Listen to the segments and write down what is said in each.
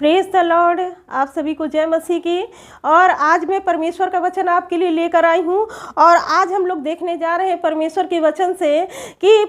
Praise the Lord. आप सभी को जय मसीह की। और आज मैं परमेश्वर का वचन आपके लिए लेकर आई हूँ। और आज हम लोग देखने जा रहे हैं परमेश्वर के वचन से कि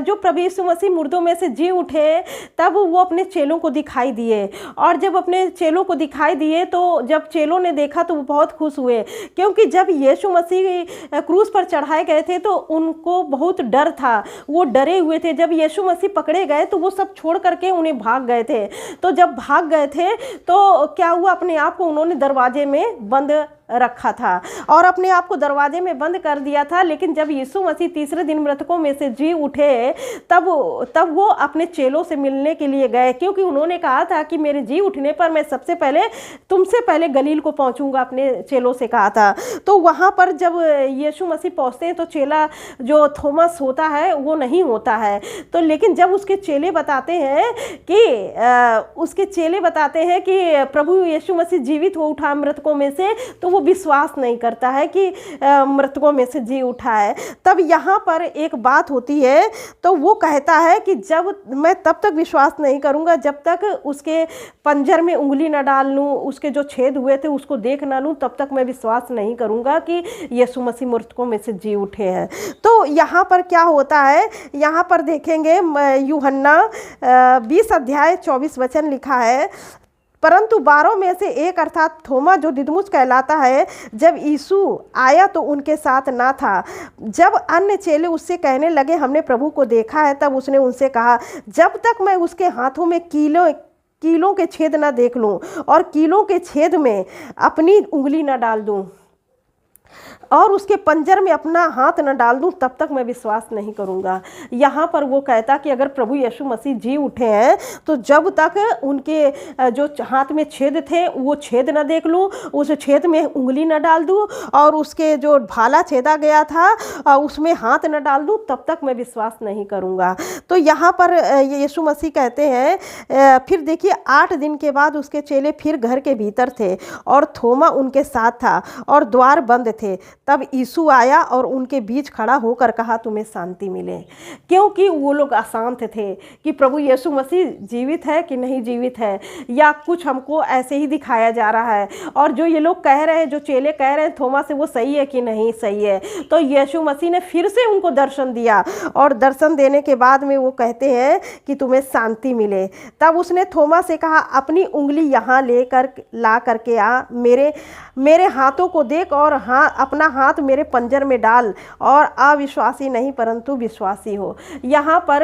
जो प्रभु यीशु मसीह मुर्दों में से जी उठे, तब वो अपने चेलों को दिखाई दिए। और जब अपने चेलों को दिखाई दिए तो जब चेलों ने देखा तो वो बहुत खुश हुए, क्योंकि जब यीशु मसीह क्रूस पर चढ़ाए गए थे तो उनको बहुत डर था, वो डरे हुए थे। जब यीशु मसीह पकड़े गए तो वो सब छोड़ करके उन्हें भाग गए थे। तो जब भाग गए थे तो क्या हुआ, अपने आप को उन्होंने दरवाजे में बंद रखा था और अपने आप को दरवाजे में बंद कर दिया था। लेकिन जब यीशु मसीह तीसरे दिन मृतकों में से जी उठे तब वो अपने चेलों से मिलने के लिए गए, क्योंकि उन्होंने कहा था कि मेरे जी उठने पर मैं सबसे पहले तुमसे पहले गलील को पहुंचूंगा, अपने चेलों से कहा था। तो वहां पर जब यीशु मसीह पहुंचते हैं तो चेला जो थोमस होता है वो नहीं होता है। तो लेकिन जब उसके चेले बताते हैं कि प्रभु यीशु मसीह जीवित हो उठा मृतकों में से, तो वो विश्वास नहीं करता है कि मृतकों में से जी उठा है। तब यहाँ पर एक बात होती है, तो वो कहता है कि जब मैं तब तक विश्वास नहीं करूँगा जब तक उसके पंजर में उंगली न डाल लूँ, उसके जो छेद हुए थे उसको देख ना लूँ, तब तक मैं विश्वास नहीं करूँगा कि यीशु मसीह मृतकों में से जी उठे हैं। तो यहाँ पर क्या होता है, यहाँ पर देखेंगे यूहन्ना 20 अध्याय 24 वचन लिखा है, परंतु 12 में से एक अर्थात थोमा जो दिदमुस कहलाता है, जब यीशु आया तो उनके साथ ना था। जब अन्य चेले उससे कहने लगे हमने प्रभु को देखा है, तब उसने उनसे कहा जब तक मैं उसके हाथों में कीलों के छेद न देख लूं और कीलों के छेद में अपनी उंगली न डाल दूं और उसके पंजर में अपना हाथ न डाल दूं, तब तक मैं विश्वास नहीं करूंगा। यहाँ पर वो कहता कि अगर प्रभु यीशु मसीह जी उठे हैं तो जब तक उनके जो हाथ में छेद थे वो छेद न देख लूं, उस छेद में उंगली न डाल दूं और उसके जो भाला छेदा गया था उसमें हाथ न डाल दूं, तब तक मैं विश्वास नहीं करूंगा। तो यहाँ पर यीशु मसीह कहते हैं, फिर देखिए 8 दिन के बाद उसके चेले फिर घर के भीतर थे और थोमा उनके साथ था और द्वार बंद थे। तब यीशु आया और उनके बीच खड़ा होकर कहा तुम्हें शांति मिले। क्योंकि वो लोग अशांत थे कि प्रभु यीशु मसीह जीवित है कि नहीं जीवित है, या कुछ हमको ऐसे ही दिखाया जा रहा है। और जो ये लोग कह रहे हैं, जो चेले कह रहे हैं थोमा से, वो सही है कि नहीं सही है। तो यीशु मसीह ने फिर से उनको दर्शन दिया और दर्शन देने के बाद में वो कहते हैं कि तुम्हें शांति मिले। तब उसने थोमा से कहा अपनी उंगली यहाँ ला करके आ, मेरे हाथों को देख और अपना हाथ मेरे पंजर में डाल और अविश्वासी नहीं परंतु विश्वासी हो। यहाँ पर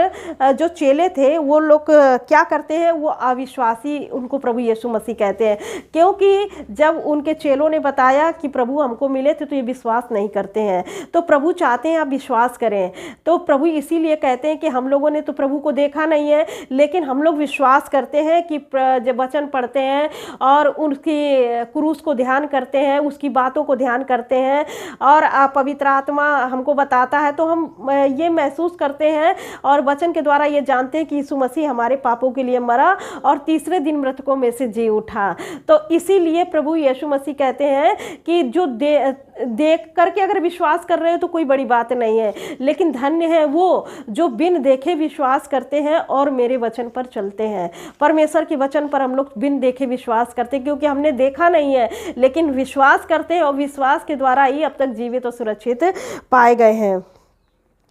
जो चेले थे वो लोग क्या करते हैं, वो अविश्वासी उनको प्रभु यीशु मसीह कहते हैं, क्योंकि जब उनके चेलों ने बताया कि प्रभु हमको मिले थे तो ये विश्वास नहीं करते हैं। तो प्रभु चाहते हैं आप विश्वास करें। तो प्रभु इसीलिए कहते हैं कि हम लोगों ने तो प्रभु को देखा नहीं है, लेकिन हम लोग विश्वास करते हैं कि जब वचन पढ़ते हैं और उनकी क्रूस को ध्यान करते हैं, उसकी बातों को ध्यान करते हैं और पवित्र आत्मा हमको बताता है, तो हम ये महसूस करते हैं और वचन के द्वारा ये जानते हैं कि यीशु मसीह हमारे पापों के लिए मरा और तीसरे दिन मृतकों में से जी उठा। तो इसीलिए प्रभु यीशु मसीह कहते हैं कि जो देख करके अगर विश्वास कर रहे हो तो कोई बड़ी बात नहीं है, लेकिन धन्य है वो जो बिन देखे विश्वास करते हैं और मेरे वचन पर चलते हैं। परमेश्वर के वचन पर हम लोग बिन देखे विश्वास करते हैं, क्योंकि हमने देखा नहीं है, लेकिन विश्वास करते हैं और विश्वास के द्वारा ही अब तक जीवित और सुरक्षित पाए गए हैं।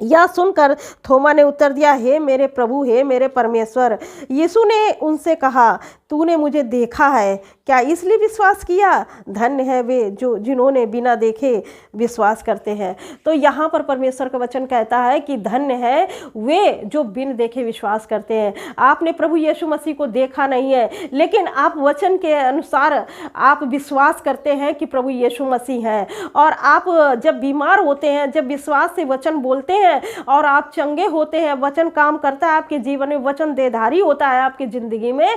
यह सुनकर थोमा ने उत्तर दिया, हे मेरे प्रभु, हे मेरे परमेश्वर। यीशु ने उनसे कहा तूने मुझे देखा है, क्या इसलिए विश्वास किया? धन्य है वे जिन्होंने बिना देखे विश्वास करते हैं। तो यहाँ पर परमेश्वर का वचन कहता है कि धन्य है वे जो बिन देखे विश्वास करते हैं। आपने प्रभु यीशु मसीह को देखा नहीं है, लेकिन आप वचन के अनुसार आप विश्वास करते हैं कि प्रभु यीशु मसीह हैं। और आप जब बीमार होते हैं, जब विश्वास से वचन बोलते हैं और आप चंगे होते हैं, वचन काम करता है आपके जीवन में, वचन देहधारी होता है आपकी ज़िंदगी में,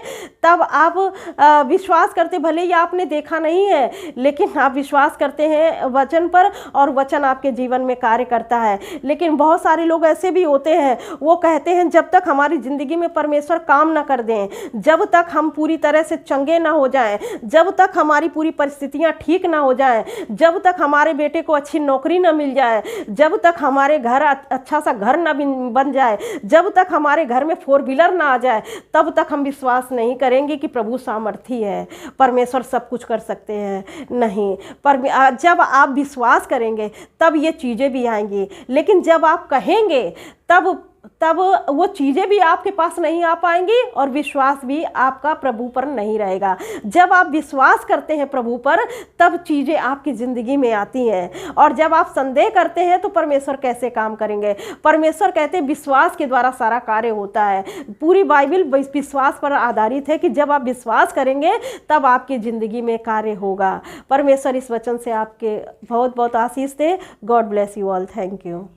तब आप विश्वास करते, भले ही आपने देखा नहीं है, लेकिन आप विश्वास करते हैं वचन पर और वचन आपके जीवन में कार्य करता है। लेकिन बहुत सारे लोग ऐसे भी होते हैं, वो कहते हैं जब तक हमारी ज़िंदगी में परमेश्वर काम ना कर दें, जब तक हम पूरी तरह से चंगे ना हो जाएं, जब तक हमारी पूरी परिस्थितियां ठीक ना हो जाएं, जब तक हमारे बेटे को अच्छी नौकरी ना मिल जाए, जब तक हमारे घर अच्छा सा घर ना बन जाए, जब तक हमारे घर में 4 व्हीलर ना आ जाए, तब तक हम विश्वास नहीं करेंगे कहेंगे कि प्रभु सामर्थी है, परमेश्वर सब कुछ कर सकते हैं, नहीं। पर जब आप विश्वास करेंगे तब ये चीज़ें भी आएंगी, लेकिन जब आप कहेंगे तब वो चीज़ें भी आपके पास नहीं आ पाएंगी और विश्वास भी आपका प्रभु पर नहीं रहेगा। जब आप विश्वास करते हैं प्रभु पर, तब चीज़ें आपकी ज़िंदगी में आती हैं। और जब आप संदेह करते हैं तो परमेश्वर कैसे काम करेंगे? परमेश्वर कहते हैं विश्वास के द्वारा सारा कार्य होता है। पूरी बाइबल विश्वास पर आधारित है कि जब आप विश्वास करेंगे तब आपकी ज़िंदगी में कार्य होगा। परमेश्वर इस वचन से आपके बहुत बहुत आशीष दे। God bless you all. Thank you.